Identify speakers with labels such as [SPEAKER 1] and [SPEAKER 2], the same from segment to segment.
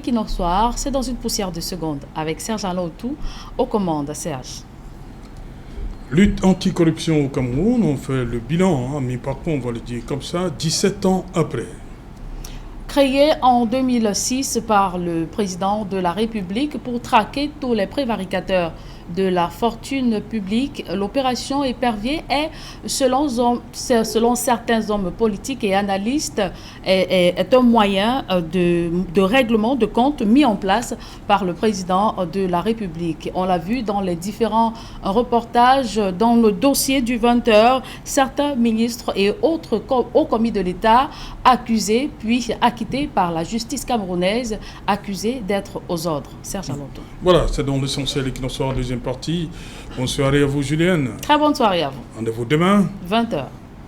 [SPEAKER 1] équinoxoire, c'est dans une poussière de seconde. Avec Serge Alaoutou aux commandes. Serge.
[SPEAKER 2] Lutte anticorruption au Cameroun, on fait le bilan, mais par contre, on va le dire comme ça, 17 ans après.
[SPEAKER 1] Créé en 2006 par le président de la République pour traquer tous les prévaricateurs de la fortune publique, l'opération Épervier est, selon certains hommes politiques et analystes, est un moyen de règlement de compte mis en place par le président de la République. On l'a vu dans les différents reportages, dans le dossier du 20h, certains ministres et autres hauts commis de l'État accusés puis acquittés par la justice camerounaise, accusés d'être aux ordres. Serge Alaoutou.
[SPEAKER 2] Voilà, c'est dans l'essentiel équinoxoire deuxième partie. Bonne soirée à vous, Julienne.
[SPEAKER 1] Très bonne soirée à vous.
[SPEAKER 2] Rendez-vous demain.
[SPEAKER 1] 20h.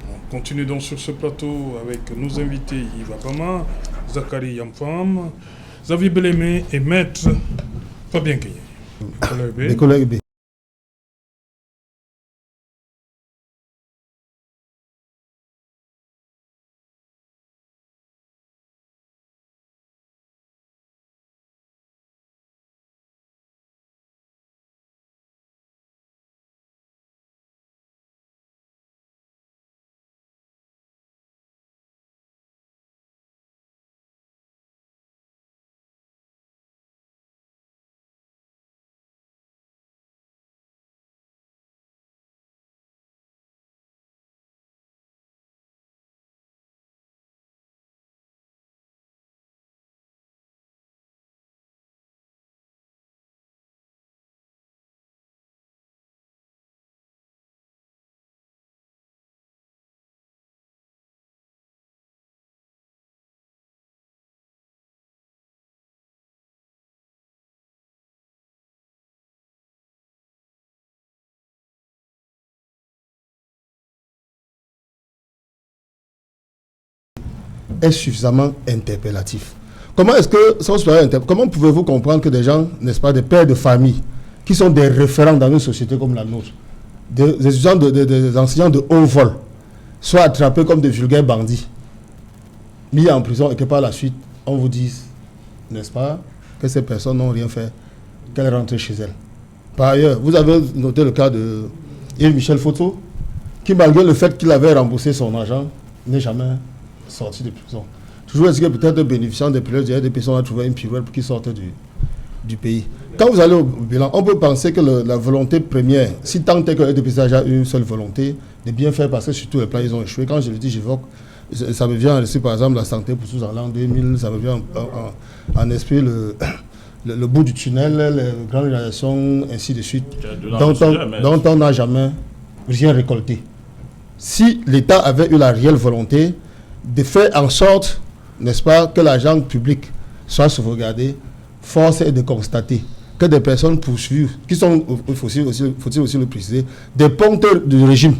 [SPEAKER 2] On continue donc sur ce plateau avec nos invités Yves Abama, Zachary Yamfam, Xavier Belémé et Maître Fabien Gueye.
[SPEAKER 3] Est suffisamment interpellatif. Comment pouvez-vous comprendre que des gens, n'est-ce pas, des pères de famille, qui sont des référents dans une société comme la nôtre, des étudiants, des enseignants de haut vol, soient attrapés comme des vulgaires bandits, mis en prison et que par la suite, on vous dise, n'est-ce pas, que ces personnes n'ont rien fait, qu'elles rentrent chez elles. Par ailleurs, vous avez noté le cas de Yves-Michel Foto, qui malgré le fait qu'il avait remboursé son argent, n'est jamais sorti de prison. Toujours est-ce que peut-être bénéficiant des privilèges, des personnes ont trouvé une pirouette pour qu'ils sortent du pays. Quand vous allez au bilan, on peut penser que la volonté première, si tant est que le DPC a une seule volonté, de bien faire, parce que sur tous les plans, ils ont échoué. Quand je le dis, j'évoque, ça me vient à l'esprit, par exemple, la santé pour tous en l'an 2000, ça me vient en esprit le bout du tunnel, les grandes réalisations, ainsi de suite, dont on n'a jamais rien récolté. Si l'État avait eu la réelle volonté de faire en sorte, n'est-ce pas, que l'argent public soit sauvegardé, force est de constater que des personnes poursuivies, qui sont, faut-il aussi le préciser, des ponteurs du régime.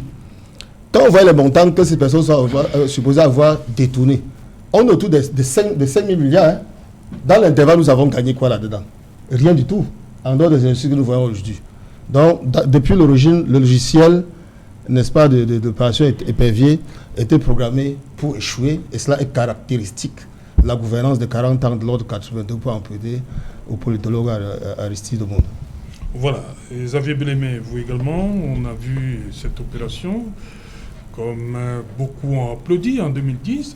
[SPEAKER 3] Quand on voit les montants que ces personnes sont supposées avoir détournés, on est autour de 5 000 milliards. Hein. Dans l'intervalle, nous avons gagné quoi là-dedans? Rien du tout, en dehors des industries que nous voyons aujourd'hui. Donc, depuis l'origine, le logiciel, n'est-ce pas, de l'opération Épervier était programmé pour échouer, et cela est caractéristique de la gouvernance de 40 ans de l'ordre 82 pour emprunter au politologue Aristide Monde.
[SPEAKER 2] Voilà, et Xavier Belémé, vous également, on a vu cette opération, comme beaucoup ont applaudi en 2006,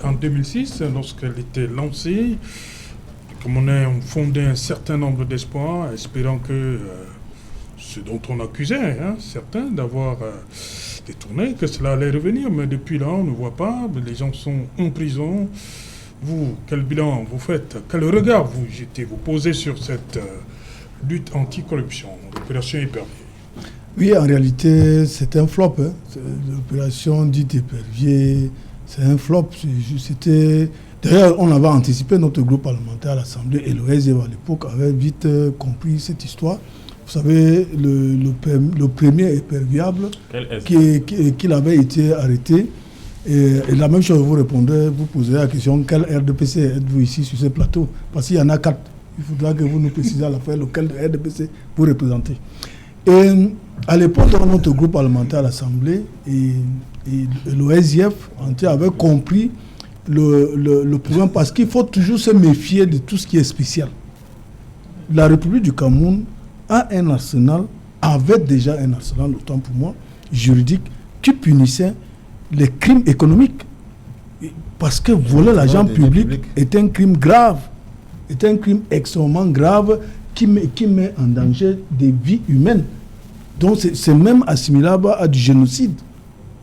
[SPEAKER 2] lorsqu'elle était lancée, comme on a fondé un certain nombre d'espoirs, espérant que ce dont on accusait certains d'avoir détourné, que cela allait revenir, mais depuis là, on ne voit pas, les gens sont en prison. Vous, quel bilan vous faites? Quel regard vous jetez, vous posez sur cette lutte anticorruption, l'opération Épervier?
[SPEAKER 4] Oui, en réalité, c'est un flop. Hein. L'opération dite Épervier, c'est un flop. D'ailleurs, on avait anticipé, notre groupe parlementaire à l'Assemblée, et l'OSIEV à l'époque avait vite compris cette histoire. Vous savez, le premier éperviable qu'il avait été arrêté, et la même chose, vous répondrez, vous posez la question, quel RDPC êtes-vous ici sur ce plateau? Parce qu'il y en a 4. Il faudra que vous nous précisez à la fin lequel RDPC vous représentez. Et à l'époque, dans notre groupe parlementaire à l'Assemblée, et l'OSIEF entier avait compris le problème, parce qu'il faut toujours se méfier de tout ce qui est spécial. la République du Cameroun avait déjà un arsenal, autant pour moi, juridique, qui punissait les crimes économiques. Parce que voler l'argent public est un crime grave, est un crime extrêmement grave qui met en danger des vies humaines. Donc c'est même assimilable à du génocide.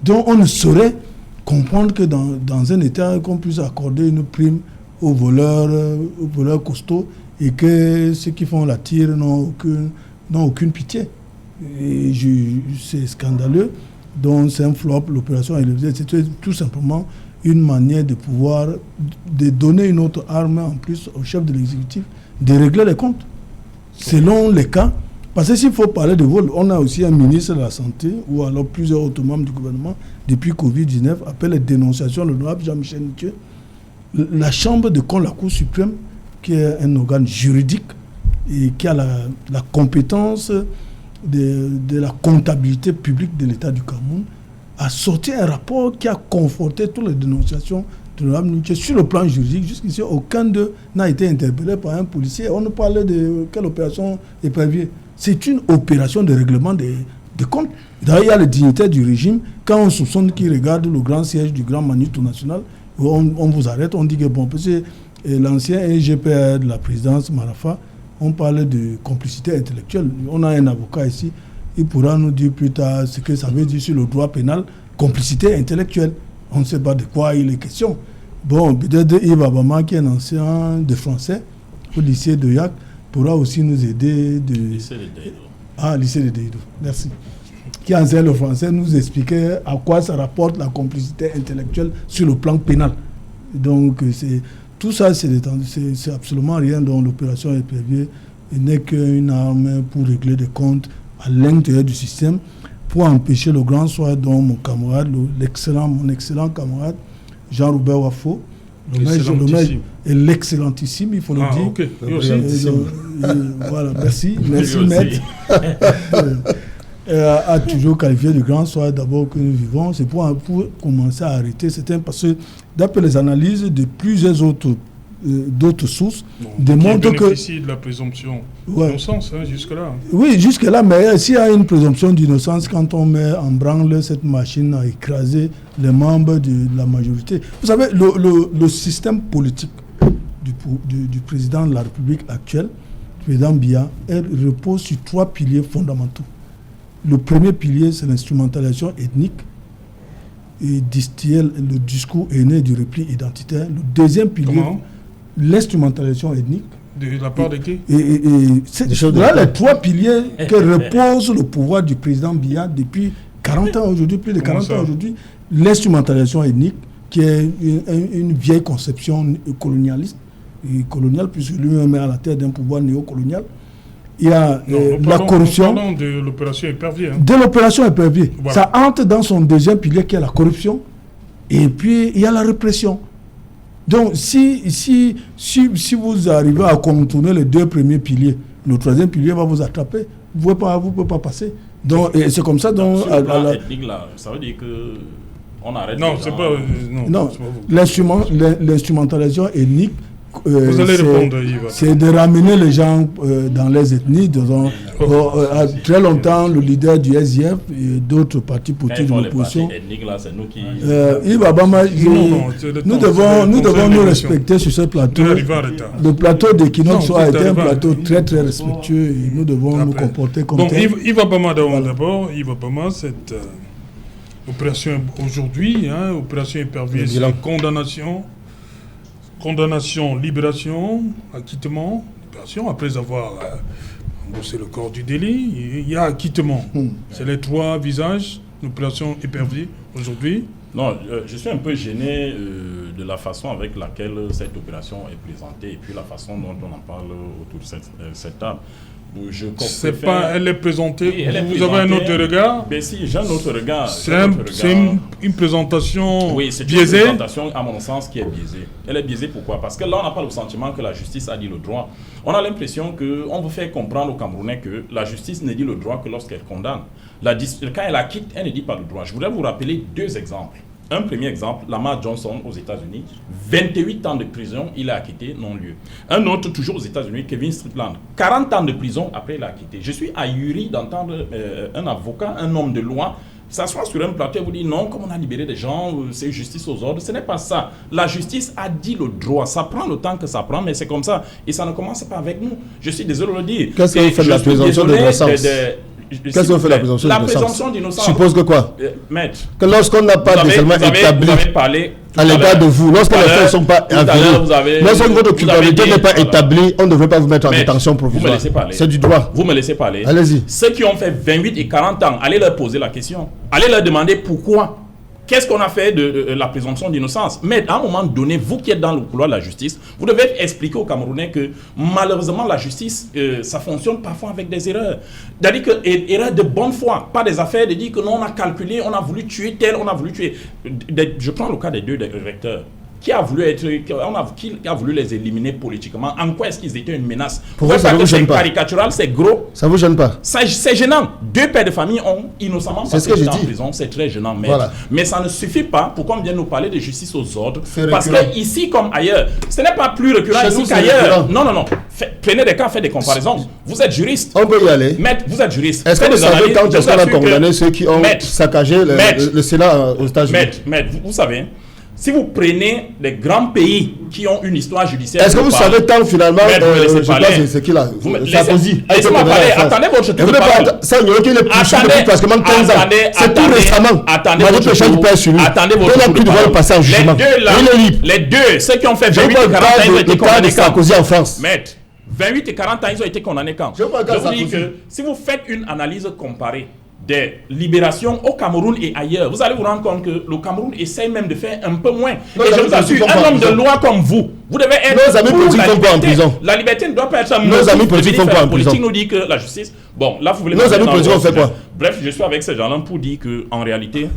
[SPEAKER 4] Donc on ne saurait comprendre que dans un État qu'on puisse accorder une prime aux voleurs costauds et que ceux qui font la tire n'ont aucune pitié. Et c'est scandaleux. Donc c'est un flop, l'opération Élysée. C'était tout simplement une manière de pouvoir de donner une autre arme en plus au chef de l'exécutif, de régler les comptes. Selon les cas, parce que s'il faut parler de vol, on a aussi un ministre de la Santé, ou alors plusieurs autres membres du gouvernement, depuis Covid-19, appelle les dénonciations de l'honorable Jean-Michel Ntieux. La Chambre de compte, la Cour suprême, qui est un organe juridique et qui a la compétence de la comptabilité publique de l'État du Cameroun, a sorti un rapport qui a conforté toutes les dénonciations de l'honorable Ntieux sur le plan juridique. Jusqu'ici, aucun d'eux n'a été interpellé par un policier. On ne parlait de quelle opération épervier. C'est une opération de règlement des comptes. D'ailleurs, il y a les dignitaires du régime. Quand on soupçonne qu'ils regardent le grand siège du Grand Manitou National, on vous arrête, on dit que bon, parce que l'ancien IGPR de la présidence, Marafa, on parle de complicité intellectuelle. On a un avocat ici, il pourra nous dire plus tard ce que ça veut dire sur le droit pénal, complicité intellectuelle. On ne sait pas de quoi il est question. Bon, peut-être Yves Abama, qui est un ancien de français au lycée de Yac, pourra aussi nous aider
[SPEAKER 5] Lycée de Deïdo.
[SPEAKER 4] Ah, lycée de Deïdo, merci. Qui enseigne le français, nous expliquer à quoi ça rapporte la complicité intellectuelle sur le plan pénal. Donc, tout ça, c'est absolument rien dans l'opération Épervier. Il n'est qu'une arme pour régler des comptes à l'intérieur du système, pour empêcher le grand soir dont mon camarade, mon excellent camarade, Jean-Robert Wafo, et l'excellentissime, il faut le dire.
[SPEAKER 2] Okay.
[SPEAKER 4] Voilà, merci maître. A toujours qualifié de grand soir d'abord que nous vivons. C'est pour commencer à arrêter. Parce que d'après les analyses de plusieurs d'autres sources, démontrent que...
[SPEAKER 2] bénéficie de la présomption d'innocence, jusque-là.
[SPEAKER 4] Oui, jusque-là, mais s'il y a une présomption d'innocence, quand on met en branle cette machine à écraser les membres de la majorité. Vous savez, le système politique du président de la République actuelle, le président Biya, repose sur 3 piliers fondamentaux. Le premier pilier, c'est l'instrumentalisation ethnique et distiller le discours haineux du repli identitaire. Le deuxième pilier, l'instrumentalisation ethnique.
[SPEAKER 2] De la part de qui?
[SPEAKER 4] Voilà les 3 piliers que repose le pouvoir du président Biya depuis 40 ans aujourd'hui, plus de 40 ans aujourd'hui. L'instrumentalisation ethnique, qui est une vieille conception colonialiste, coloniale, puisque lui-même est à la tête d'un pouvoir néocolonial. Il y a la corruption.
[SPEAKER 2] Parlons de l'opération Épervier.
[SPEAKER 4] De l'opération Épervier. Voilà. Ça entre dans son deuxième pilier qui est la corruption. Et puis, il y a la répression. Donc, si vous arrivez à contourner les 2 premiers piliers, le 3e pilier va vous attraper. Vous ne pouvez pas passer. Donc, et c'est comme ça. Donc,
[SPEAKER 5] ethnique, là, ça veut dire que on arrête.
[SPEAKER 2] Non, c'est pas.
[SPEAKER 4] Non, l'instrumentalisation ethnique.
[SPEAKER 2] Vous allez répondre, Yves.
[SPEAKER 4] C'est de ramener les gens dans les ethnies. Très longtemps, le leader du SDF et d'autres partis politiques de l'opposition. Yves Abama, nous devons nous respecter sur ce plateau. Le plateau d'Equinox a été un plateau très très respectueux et nous devons nous comporter comme tel.
[SPEAKER 2] Donc Yves Abama d'abord, Yves Abama, cette opération aujourd'hui, opération Épervier, c'est une condamnation, libération, acquittement, libération, après avoir endossé le corps du délit, il y a acquittement. C'est les 3 visages de l'opération Épervier aujourd'hui.
[SPEAKER 5] Non, je suis un peu gêné de la façon avec laquelle cette opération est présentée et puis la façon dont on en parle autour de cette table.
[SPEAKER 2] Elle est présentée. Oui, vous avez un autre regard?
[SPEAKER 5] Ben si, j'ai un autre regard.
[SPEAKER 2] C'est une présentation biaisée.
[SPEAKER 5] C'est une présentation, à mon sens, qui est biaisée. Elle est biaisée pourquoi? Parce que là, on n'a pas le sentiment que la justice a dit le droit. On a l'impression qu'on veut faire comprendre aux Camerounais que la justice ne dit le droit que lorsqu'elle condamne. Quand elle acquitte, elle ne dit pas le droit. Je voudrais vous rappeler 2 exemples. Un premier exemple, Lamar Johnson aux États-Unis, 28 ans de prison, il a acquitté non-lieu. Un autre, toujours aux États-Unis, Kevin Strickland, 40 ans de prison, après il a acquitté. Je suis ahuri d'entendre un avocat, un homme de loi, s'asseoir sur un plateau et vous dire non, comme on a libéré des gens, c'est justice aux ordres. Ce n'est pas ça. La justice a dit le droit. Ça prend le temps que ça prend, mais c'est comme ça. Et ça ne commence pas avec nous. Je suis désolé de le dire.
[SPEAKER 3] Qu'est-ce que vous faites de la présomption d'innocence? Qu'est-ce que vous faites de la présomption d'innocence? Suppose que quoi?
[SPEAKER 5] Maître.
[SPEAKER 3] Que lorsqu'on n'a pas seulement établi à l'égard de vous, lorsque les faits ne sont pas avérés, lorsque votre culpabilité n'est pas établie, on ne devrait pas vous mettre en détention provisoire. C'est du droit.
[SPEAKER 5] Vous me laissez parler.
[SPEAKER 3] Allez-y.
[SPEAKER 5] Ceux qui ont fait 28 et 40 ans, allez leur poser la question. Allez leur demander pourquoi. Qu'est-ce qu'on a fait de la présomption d'innocence? Mais à un moment donné, vous qui êtes dans le couloir de la justice, vous devez expliquer aux Camerounais que malheureusement la justice, ça fonctionne parfois avec des erreurs. C'est-à-dire que erreurs de bonne foi, pas des affaires de dire que non, on a calculé, on a voulu tuer tel, on a voulu tuer. Je prends le cas des deux recteurs. Qui a voulu les éliminer politiquement? En quoi est-ce qu'ils étaient une menace?
[SPEAKER 3] Pourquoi ça vous gêne pas?
[SPEAKER 5] C'est caricatural, c'est gros.
[SPEAKER 3] Ça vous gêne pas?
[SPEAKER 5] C'est gênant. Deux pères de famille ont innocemment passé du temps en prison. C'est très gênant. Mais ça ne suffit pas pour qu'on vienne nous parler de justice aux ordres. Parce que ici comme ailleurs, ce n'est pas plus récurrent ici qu'ailleurs. Non. Prenez des cas, faites des comparaisons. Vous êtes juriste.
[SPEAKER 3] On peut y aller.
[SPEAKER 5] Maître, vous êtes juriste.
[SPEAKER 3] Est-ce que vous savez quand est-ce qu'on a condamné ceux qui ont saccagé le Sénat aux États-Unis?
[SPEAKER 5] Maître, vous savez. Si vous prenez les grands pays qui ont une histoire judiciaire...
[SPEAKER 3] Est-ce que vous savez tant finalement... c'est qui là?
[SPEAKER 5] Sarkozy. Laissez-moi parler. Attendez votre tour de parole.
[SPEAKER 3] Ça, il y a qui est poussé depuis pratiquement 15 ans. C'est tout récemment.
[SPEAKER 5] Attendez votre tour de parole. Les deux, ceux qui ont fait 28 et 40 ans, ils ont été condamnés quand?
[SPEAKER 3] Sarkozy en France.
[SPEAKER 5] Maître, 28 et 40 ans, ils ont été condamnés quand? Je vous dis que si vous faites une analyse comparée des libérations au Cameroun et ailleurs, vous allez vous rendre compte que le Cameroun essaye même de faire un peu moins. Et je vous assure, un homme de loi comme vous devez être...
[SPEAKER 3] Nos amis politiques font quoi en prison?
[SPEAKER 5] La liberté ne doit pas être...
[SPEAKER 3] Nos amis politiques font quoi en prison?
[SPEAKER 5] nous dit que la justice... Bon, là, vous voulez...
[SPEAKER 3] Nos amis politiques ont fait quoi?
[SPEAKER 5] Bref, je suis avec ces gens-là pour dire qu'en réalité,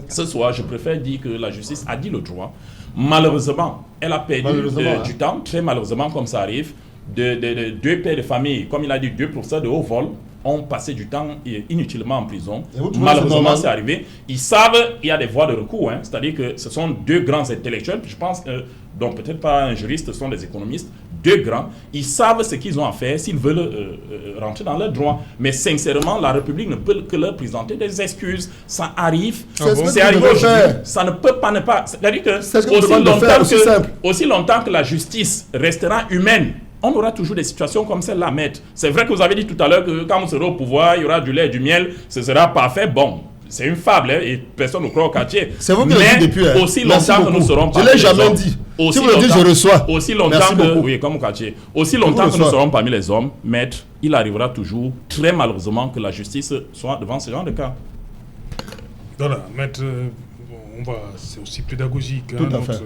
[SPEAKER 5] ce soir, je préfère dire que la justice a dit le droit. Malheureusement, elle a perdu du temps, très malheureusement, comme ça arrive, de deux pères de famille, comme il a dit, 2% de haut vol, ont passé du temps inutilement en prison. Malheureusement, c'est arrivé. Ils savent, il y a des voies de recours, hein, c'est-à-dire que ce sont deux grands intellectuels, je pense, donc peut-être pas un juriste, ce sont des économistes, deux grands. Ils savent ce qu'ils ont à faire s'ils veulent rentrer dans leurs droits. Mais sincèrement, la République ne peut que leur présenter des excuses. Ça arrive, c'est arrivé aujourd'hui. Ça ne peut pas ne pas. C'est-à-dire que aussi longtemps que la justice restera humaine, on aura toujours des situations comme celle-là, maître. C'est vrai que vous avez dit tout à l'heure que quand vous serez au pouvoir, il y aura du lait et du miel, ce sera parfait. Bon, c'est une fable, hein, et personne ne croit au quartier.
[SPEAKER 3] C'est vous qui l'avez dit depuis.
[SPEAKER 5] Aussi longtemps que nous serons parmi
[SPEAKER 3] les hommes. Je ne l'ai jamais dit. Si vous le dites, je reçois.
[SPEAKER 5] Aussi longtemps que, oui, comme au quartier. Aussi longtemps que nous serons parmi les hommes, maître, il arrivera toujours, très malheureusement, que la justice soit devant ce genre de cas.
[SPEAKER 2] Voilà, maître, c'est aussi pédagogique.
[SPEAKER 3] Tout à fait.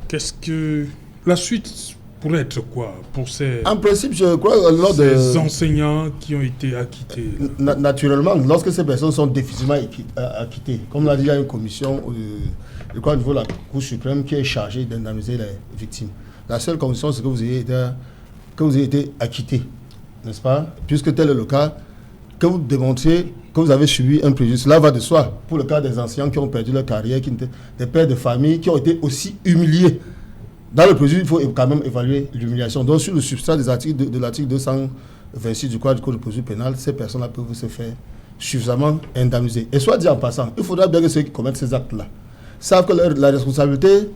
[SPEAKER 2] Qu'est-ce que la suite pourrait être quoi pour ces...
[SPEAKER 3] En principe, je crois,
[SPEAKER 2] ces enseignants qui ont été acquittés.
[SPEAKER 3] Naturellement, lorsque ces personnes sont difficilement acquittées, comme l'a dit, il y a une commission, je crois au niveau de la Cour suprême, qui est chargée d'indemniser les victimes. La seule condition, c'est que vous ayez été acquitté, n'est-ce pas? Puisque tel est le cas, que vous démontrez que vous avez subi un préjudice. Cela va de soi. Pour le cas des enseignants qui ont perdu leur carrière, des pères de famille qui ont été aussi humiliés. Dans le préjudice, il faut quand même évaluer l'humiliation. Donc, sur le substrat des articles de l'article 226 du Code de procédure pénale, ces personnes-là peuvent se faire suffisamment indemniser. Et soit dit en passant, il faudra bien que ceux qui commettent ces actes-là savent que la responsabilité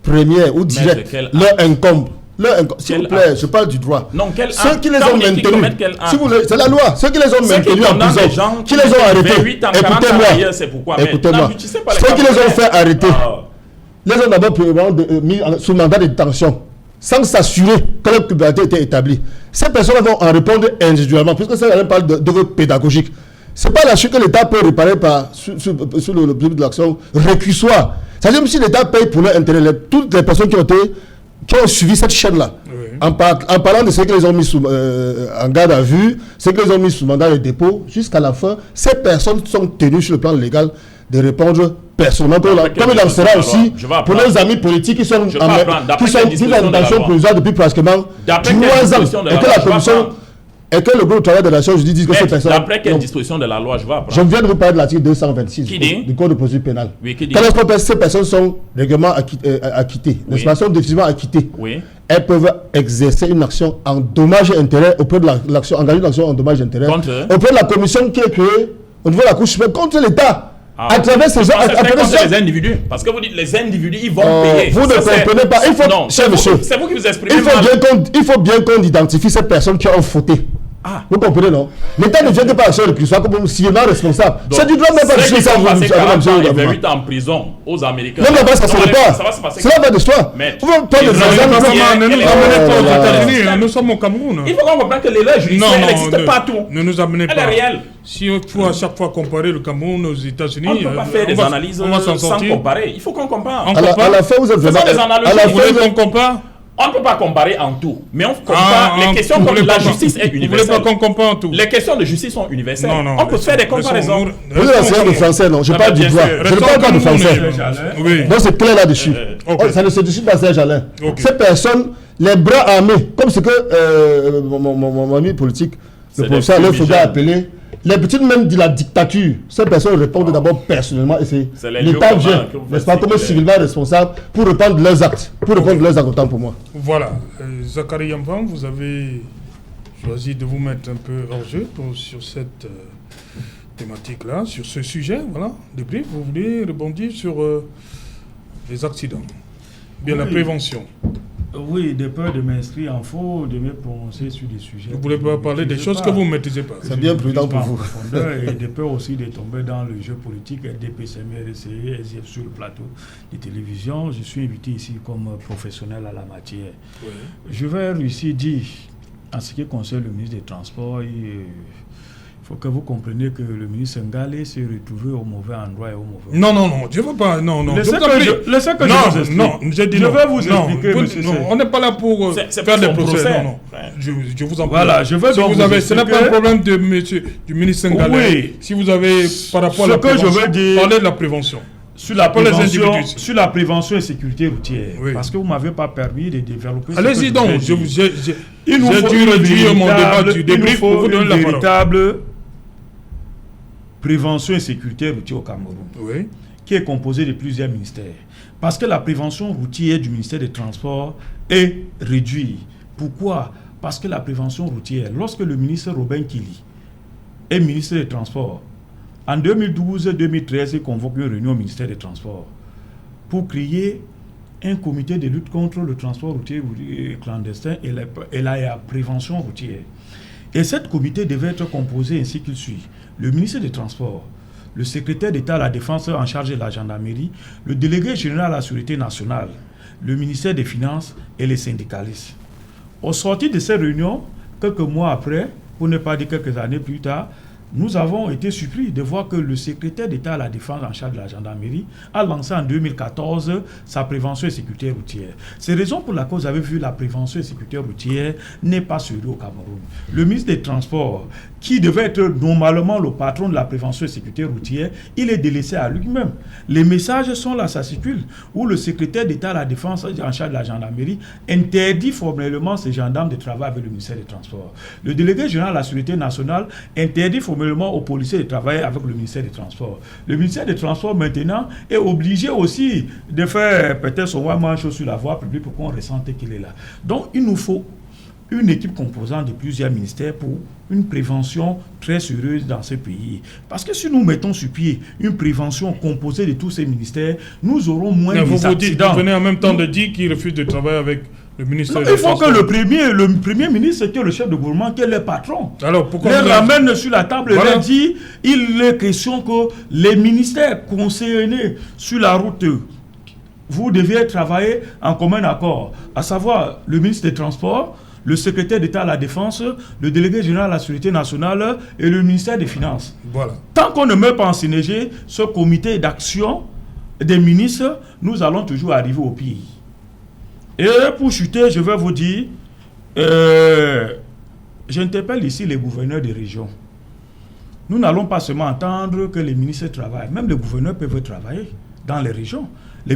[SPEAKER 3] première ou directe leur incombe. S'il vous plaît, je parle du droit.
[SPEAKER 5] Non,
[SPEAKER 3] ceux qui les ont maintenus, c'est la loi, ceux qui les ont maintenus en prison, qui les ont arrêtés, écoutez-moi, ceux qui les ont fait arrêter, les ont d'abord mis sous mandat de détention, sans s'assurer que leur culpabilité était établie. Ces personnes vont en répondre individuellement, puisque ça parle d'œuvre pédagogique. Ce n'est pas la chute que l'État peut réparer sur le principe de l'action récursoire. C'est-à-dire que si l'État paye pour leur intérêt, toutes les personnes qui ont suivi cette chaîne-là, oui. en parlant de ceux qui les ont mis en garde à vue, ceux qui les ont mis sous mandat de dépôt, jusqu'à la fin, ces personnes sont tenues sur le plan légal de répondre personnellement. Comme il en sera aussi pour nos amis politiques qui sont en détention provisoire depuis pratiquement 3 ans. Et que la commission et que le groupe de travail de la Nations Unies dise que ces personnes...
[SPEAKER 5] D'après quelle disposition de la loi je vais apprendre?
[SPEAKER 3] Je viens de vous parler de l'article 226 du Code de procédure pénale.
[SPEAKER 5] Oui, qui dit?
[SPEAKER 3] Quand ces personnes sont régulièrement acquittées, n'est-ce pas, sont définitivement acquittées,
[SPEAKER 5] oui,
[SPEAKER 3] elles peuvent exercer une action en dommage et intérêt auprès de l'action, engager une action en dommage et intérêt auprès de la commission qui est créée au niveau de la Cour suprême contre l'État. À travers ces gens,
[SPEAKER 5] contre les individus. Parce que vous dites les individus, ils vont payer.
[SPEAKER 3] Vous ne comprenez pas. Il faut,
[SPEAKER 5] non,
[SPEAKER 3] cher monsieur,
[SPEAKER 5] c'est vous qui vous exprimez.
[SPEAKER 3] Il faut bien qu'on identifie ces personnes qui ont fauté.
[SPEAKER 5] Ah.
[SPEAKER 3] Vous comprenez, non? L'État ne vient pas à faire le plus comme civilement responsable. C'est du droit même pas de
[SPEAKER 5] ceux qui sont passés 40 ans et 28 ans en prison aux Américains.
[SPEAKER 3] Non, mais ça ne se pas. Cela va de soi. Vous ne pas
[SPEAKER 2] ne nous amenez pas aux États-Unis. Nous sommes au Cameroun.
[SPEAKER 5] Il faut qu'on comprenne que les lois judiciaires n'existent pas tout.
[SPEAKER 2] Ne nous amenez pas.
[SPEAKER 5] Elle est réelle.
[SPEAKER 2] Si il faut à chaque fois comparer le Cameroun aux États-Unis,
[SPEAKER 5] on ne peut pas faire des analyses sans comparer. Il faut qu'on compare.
[SPEAKER 3] À la fin, vous êtes vraiment...
[SPEAKER 2] Vous voulez qu'on compare?
[SPEAKER 5] On ne peut pas comparer en tout, mais on compare les questions comme la justice est universelle.
[SPEAKER 2] Vous voulez pas qu'on compare en tout?
[SPEAKER 5] Les questions de justice sont universelles.
[SPEAKER 2] Non,
[SPEAKER 5] on peut faire des comparaisons.
[SPEAKER 3] Vous êtes enseignant de français, non? Je parle du droit. Je ne parle pas de français.
[SPEAKER 2] Oui.
[SPEAKER 3] Donc c'est clair là-dessus. Ça ne se discute pas, Serge Alain. Ces personnes, les bras armés, comme ce que mon ami politique, le professeur Alain Fouga a appelé, les petites même de la dictature, ces personnes répondent d'abord personnellement et c'est l'État vient, n'est-ce pas, comme civilement responsable pour répondre de leurs actes, autant pour moi.
[SPEAKER 2] Voilà. Zachary Yamvan, vous avez choisi de vous mettre un peu hors jeu sur cette thématique-là, sur ce sujet, voilà, débrief. Vous voulez rebondir sur les accidents, bien la prévention.
[SPEAKER 6] Oui, de peur de m'inscrire en faux, de me prononcer sur des sujets.
[SPEAKER 2] Vous ne voulez pas parler des choses que vous ne maîtrisez pas.
[SPEAKER 3] C'est bien prudent pour vous.
[SPEAKER 6] Et de peur aussi de tomber dans le jeu politique, DPCM, RCE, SIF sur le plateau de télévision. Je suis invité ici comme professionnel à la matière. Oui. Je vais réussir dire, en ce qui concerne le ministre des Transports, il faut que vous compreniez que le ministre Ngalé s'est retrouvé au mauvais endroit et au mauvais
[SPEAKER 2] endroit. Non, je ne veux pas. Non.
[SPEAKER 6] Je vais vous expliquer, monsieur.
[SPEAKER 2] Non, on n'est pas là pour faire des procès. Non. Je vous en prie.
[SPEAKER 6] Voilà, je veux donc
[SPEAKER 2] ce n'est pas un problème du ministre Ngalé. Oui. Si vous avez, par rapport à la prévention, parlez de la prévention.
[SPEAKER 6] Sur la prévention et sécurité routière, oui. Parce que vous ne m'avez pas permis de développer...
[SPEAKER 2] Allez-y donc, j'ai dû réduire mon débat du débrief pour vous donner la parole.
[SPEAKER 6] Véritable prévention et sécurité routière au Cameroun,
[SPEAKER 2] oui.
[SPEAKER 6] Qui est composée de plusieurs ministères. Parce que la prévention routière du ministère des Transports est réduite. Pourquoi? Parce que la prévention routière, lorsque le ministre Robin Kili est ministre des Transports, en 2012-2013, il convoque une réunion au ministère des Transports pour créer un comité de lutte contre le transport routier clandestin et la prévention routière. Et cette comité devait être composé ainsi qu'il suit. Le ministre des Transports, le secrétaire d'État à la Défense en charge de la gendarmerie, le délégué général à la Sûreté nationale, le ministère des Finances et les syndicalistes. Au sortir de cette réunion, quelques mois après, pour ne pas dire quelques années plus tard, nous avons été surpris de voir que le secrétaire d'État à la Défense en charge de la gendarmerie a lancé en 2014 sa prévention et sécurité routière. C'est la raison pour laquelle vous avez vu la prévention et sécurité routière n'est pas suivie au Cameroun. Le ministre des Transports, qui devait être normalement le patron de la prévention et sécurité routière, il est délaissé à lui-même. Les messages sont là, ça circule, où le secrétaire d'État à la Défense en charge de la gendarmerie interdit formellement ces gendarmes de travailler avec le ministère des Transports. Le délégué général à la Sûreté nationale interdit formellement aux policiers de travailler avec le ministère des Transports. Le ministère des Transports, maintenant, est obligé aussi de faire peut-être son one-man-show sur la voie publique pour qu'on ressente qu'il est là. Donc, il nous faut une équipe composante de plusieurs ministères pour une prévention très sérieuse dans ce pays. Parce que si nous mettons sur pied une prévention composée de tous ces ministères, nous aurons moins d'accidents.
[SPEAKER 2] Vous venez en même temps de dire qu'il refuse de travailler avec le ministère des
[SPEAKER 6] Transports. Il faut que le premier ministre, qui est le chef de gouvernement, qui est le patron,
[SPEAKER 2] alors, pourquoi
[SPEAKER 6] les ramène sur la table et leur dit il est question que les ministères concernés sur la route, vous devez travailler en commun accord, à savoir le ministre des Transports, le secrétaire d'État à la Défense, le délégué général à la Sûreté nationale et le ministère des Finances.
[SPEAKER 2] Voilà.
[SPEAKER 6] Tant qu'on ne met pas en synergie ce comité d'action des ministres, nous allons toujours arriver au pire. Et pour chuter, je vais vous dire, j'interpelle ici les gouverneurs des régions. Nous n'allons pas seulement entendre que les ministres travaillent, même les gouverneurs peuvent travailler dans les régions. Les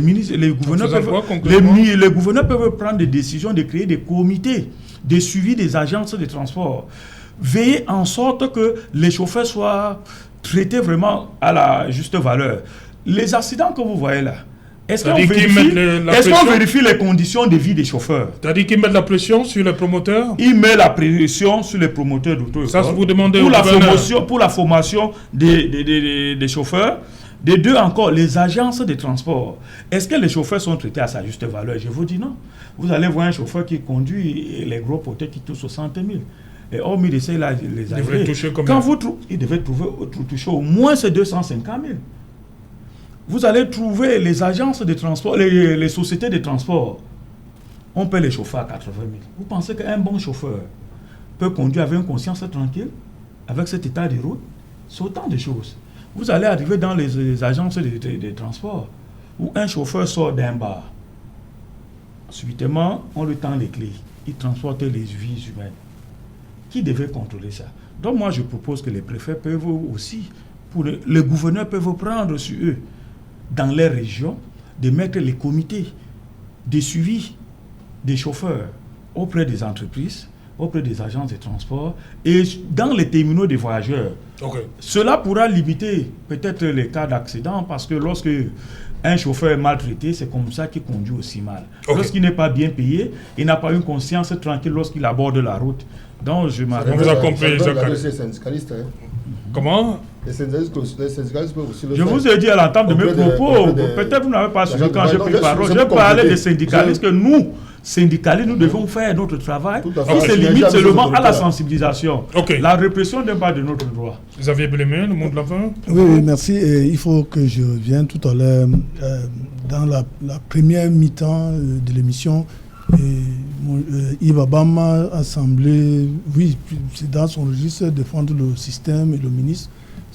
[SPEAKER 6] gouverneurs peuvent prendre des décisions de créer des comités de suivi des agences de transport. Veillez en sorte que les chauffeurs soient traités vraiment à la juste valeur. Les accidents que vous voyez là, est-ce qu'on vérifie les conditions de vie des chauffeurs?
[SPEAKER 2] C'est-à-dire qu'ils mettent la pression sur les promoteurs?
[SPEAKER 6] Ils mettent la pression sur les promoteurs d'auto-école.
[SPEAKER 2] Ça, vous demandez
[SPEAKER 6] pour la formation des chauffeurs. De deux encore, les agences de transport. Est-ce que les chauffeurs sont traités à sa juste valeur? Je vous dis non. Vous allez voir un chauffeur qui conduit les gros potets qui touchent 60 000. Et hormis de ça, il
[SPEAKER 2] devrait toucher combien?
[SPEAKER 6] Il devrait toucher au moins ces 250 000. Vous allez trouver les agences de transport, les sociétés de transport. On paie les chauffeurs à 80 000. Vous pensez qu'un bon chauffeur peut conduire avec une conscience tranquille, avec cet état de route? C'est autant de choses. Vous allez arriver dans les agences de transport où un chauffeur sort d'un bar. Subitement, on lui tend les clés. Il transporte les vies humaines. Qui devait contrôler ça? Donc moi, je propose que les préfets peuvent aussi, les gouverneurs peuvent prendre sur eux, dans les régions, de mettre les comités de suivi des chauffeurs auprès des entreprises, auprès des agences de transport et dans les terminaux des voyageurs.
[SPEAKER 2] Okay.
[SPEAKER 6] Cela pourra limiter peut-être les cas d'accident parce que lorsque un chauffeur est maltraité, c'est comme ça qu'il conduit aussi mal. Okay. Lorsqu'il n'est pas bien payé, il n'a pas une conscience tranquille lorsqu'il aborde la route. Donc je m'arrête.
[SPEAKER 2] On vous a compris,
[SPEAKER 3] les syndicalistes.
[SPEAKER 2] Comment?
[SPEAKER 3] Les syndicalistes peuvent aussi le
[SPEAKER 6] Je
[SPEAKER 3] faire.
[SPEAKER 6] vous ai dit à l'entame de mes propos, peut-être vous n'avez pas suivi quand j'ai pris parole. Je parlais des syndicalistes que nous, syndicalistes, nous devons faire notre travail qui se limite seulement à la sensibilisation.
[SPEAKER 2] Okay.
[SPEAKER 6] La répression n'est pas de notre droit.
[SPEAKER 2] Xavier Belémé, le mot de la fin?
[SPEAKER 4] Oui, merci. Et il faut que je revienne tout à l'heure dans la première mi-temps de l'émission. Yves Abama a semblé, oui, c'est dans son registre, défendre le système et le ministre.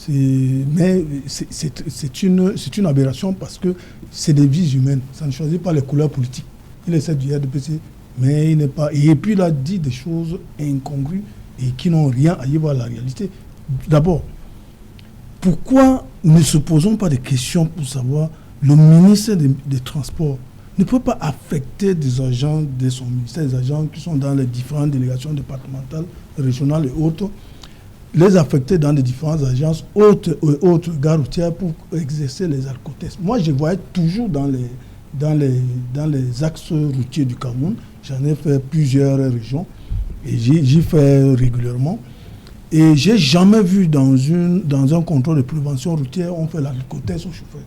[SPEAKER 4] Mais c'est une aberration parce que c'est des vies humaines. Ça ne choisit pas les couleurs politiques. Il essaie du RDPC, mais il n'est pas. Et puis il a dit des choses incongrues et qui n'ont rien à y voir à la réalité. D'abord, pourquoi ne se posons pas des questions pour savoir le ministre des Transports ne peut pas affecter des agents de son ministère, des agents qui sont dans les différentes délégations départementales, régionales et autres, les affecter dans les différentes agences autres gares routières pour exercer les alcotests. Moi, je voyais toujours dans les axes routiers du Cameroun. J'en ai fait plusieurs régions et j'y fais régulièrement. Et j'ai jamais vu dans un contrôle de prévention routière, on fait l'alcotest aux chauffeurs.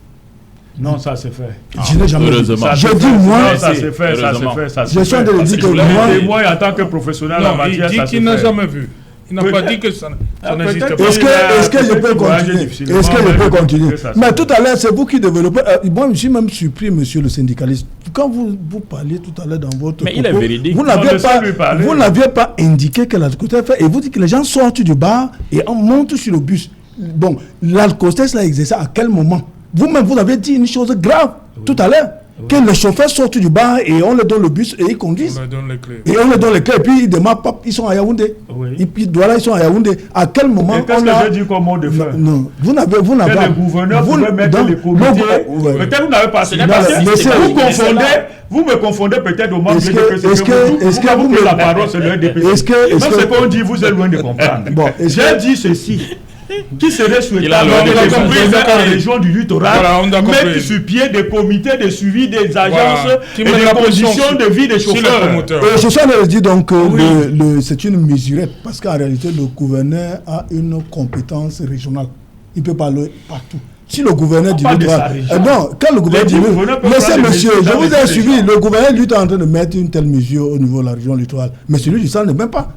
[SPEAKER 6] Non, ça c'est fait.
[SPEAKER 4] Je n'ai jamais vu.
[SPEAKER 6] Je dis moi, ça c'est fait, ça c'est fait.
[SPEAKER 4] Je suis en train de dire que
[SPEAKER 6] moi, en tant que professionnel en matière,
[SPEAKER 2] il dit qu'il n'a jamais vu. Il n'a pas dit que ça n'existe pas.
[SPEAKER 4] Est-ce que je peux continuer? Est-ce que je peux continuer? Mais tout à l'heure, c'est vous qui développez. Moi, je suis même surpris, monsieur le syndicaliste. Quand vous parliez tout à l'heure dans votre
[SPEAKER 5] mais il est véridique.
[SPEAKER 4] Vous n'aviez pas indiqué que l'alcotest fait. Et vous dites que les gens sortent du bar et on monte sur le bus. Bon, l'alcotest l'a exercé à quel moment? Vous-même, vous avez dit une chose grave tout à l'heure. Que les chauffeurs sortent du bar et on leur donne le bus et ils conduisent.
[SPEAKER 2] On leur donne les clés.
[SPEAKER 4] Et on leur donne les clés et puis ils démarrent, ils sont à Yaoundé.
[SPEAKER 6] Oui.
[SPEAKER 4] Et puis ils sont à Yaoundé. À quel moment
[SPEAKER 6] et qu'est-ce que j'ai dit comme mot de fin?
[SPEAKER 4] Non, vous n'avez pas.
[SPEAKER 6] Le gouverneur pouvait mettre les comités. Peut-être vous n'avez pas. Vous me confondez peut-être au manque de DPC. Est-ce que vous me la parole sur le DPC? Même ce qu'on dit, vous êtes loin de comprendre. J'ai dit ceci. Qui serait souhaitable dans la région du littoral, mettre sur pied des comités de suivi des agences et des conditions de vie des chauffeurs.
[SPEAKER 4] Je suis en train de dire donc c'est une mesurette parce qu'en réalité le gouverneur a une compétence régionale. Il peut parler partout. Si le gouverneur dit non, quand le gouverneur dit laissez monsieur, je vous ai suivi, le gouverneur lui est en train de mettre une telle mesure au niveau de la région littorale, mais celui du centre ne même pas.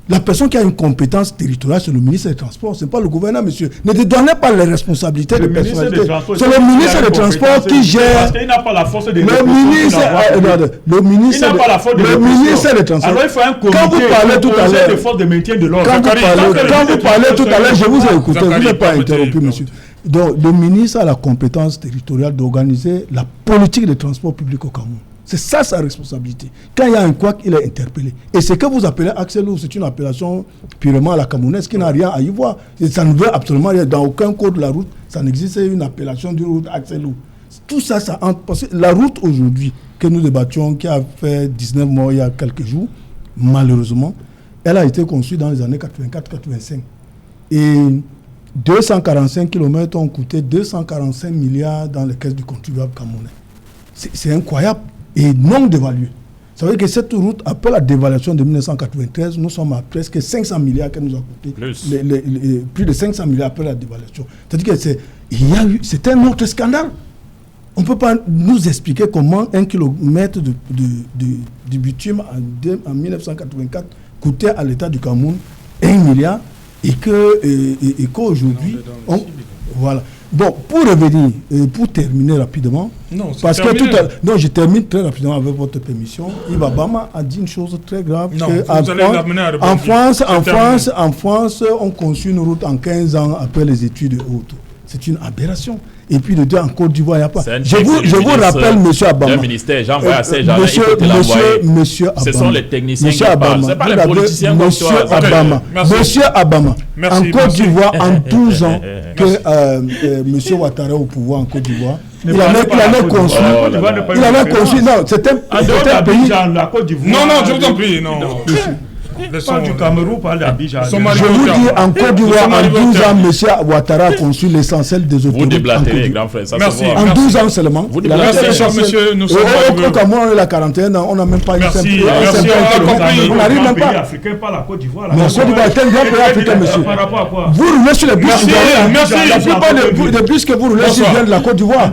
[SPEAKER 4] La personne qui a une compétence territoriale, c'est le ministre des Transports, ce n'est pas le gouverneur, monsieur. Ne te donnez pas les responsabilités de personnalité. C'est le ministre des Transports qui gère.
[SPEAKER 6] Parce qu'il n'a pas la force de
[SPEAKER 4] le ministre
[SPEAKER 6] n'a pas la force de
[SPEAKER 4] le ministre des Transports.
[SPEAKER 6] Alors il faut un comité.
[SPEAKER 4] Quand vous parlez tout à l'heure
[SPEAKER 6] de force de maintien de l'ordre.
[SPEAKER 4] Quand vous parlez tout à l'heure, je vous ai écouté. Vous n'êtes pas interrompu, monsieur. Donc, le ministre a la compétence territoriale d'organiser la politique de transport public au Cameroun. C'est ça sa responsabilité. Quand il y a un couac, il est interpellé. Et ce que vous appelez accès lourd, c'est une appellation purement à la camerounaise qui n'a rien à y voir. Et ça ne veut absolument rien. Dans aucun code de la route, ça n'existe une appellation de route accès lourd. Tout ça, ça entre. Parce que la route aujourd'hui, que nous débattions, qui a fait 19 morts il y a quelques jours, malheureusement, elle a été conçue dans les années 84-85. Et 245 km ont coûté 245 milliards dans les caisses du contribuable camerounais. C'est incroyable et non dévalué. Ça veut dire que cette route, après la dévaluation de 1993, nous sommes à presque 500 milliards qu'elle nous a coûté. Plus de 500 milliards après la dévaluation. C'est-à-dire que c'est un autre scandale. On ne peut pas nous expliquer comment 1 kilomètre de bitume en 1984 coûtait à l'État du Cameroun 1 milliard et qu'aujourd'hui, voilà. Bon, pour revenir, pour terminer rapidement, je termine très rapidement avec votre permission. Iba Bama a dit une chose très grave. En France, on conçut une route en 15 ans après les études hautes. C'est une aberration. Et puis de deux, en Côte d'Ivoire, il n'y a pas. Je vous rappelle, M. Abama.
[SPEAKER 5] Le ministère, j'envoie à ces gens-là,
[SPEAKER 4] Monsieur Abama.
[SPEAKER 5] Ce sont les techniciens qui parlent. Ce n'est pas les politiciens comme toi.
[SPEAKER 4] Monsieur Abama. En Côte d'Ivoire, en 12 ans que M. Ouattara est au pouvoir en Côte d'Ivoire, il avait conçu. Non, c'était un pays.
[SPEAKER 6] La Côte d'Ivoire.
[SPEAKER 2] Non, je vous en prie, non.
[SPEAKER 6] Parle du Cameroun, parle d'Abidjan.
[SPEAKER 4] Je vous dis, en Côte d'Ivoire, en 12 ans, M. Ouattara a conçu l'essentiel des autoroutes.
[SPEAKER 5] Vous déblatérez, grand frère.
[SPEAKER 2] Merci.
[SPEAKER 4] En 12 ans seulement.
[SPEAKER 5] Vous déblatérez.
[SPEAKER 2] Merci, cher monsieur. Nous sommes
[SPEAKER 4] au Cameroun, on est la quarantaine, on n'a même pas une simple.
[SPEAKER 6] On n'arrive même pas. Africain, pas la Côte d'Ivoire.
[SPEAKER 4] La Côte d'Ivoire est un grand pays africain, monsieur.
[SPEAKER 6] Par rapport à quoi?
[SPEAKER 4] Vous roulez sur les bus.
[SPEAKER 2] Merci.
[SPEAKER 4] La plupart des bus que vous roulez sur viennent de la Côte d'Ivoire.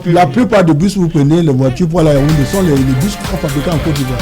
[SPEAKER 4] La plupart des bus que vous prenez, les voitures pour la Yaoundé, sont les bus fabriqués en Côte d'Ivoire.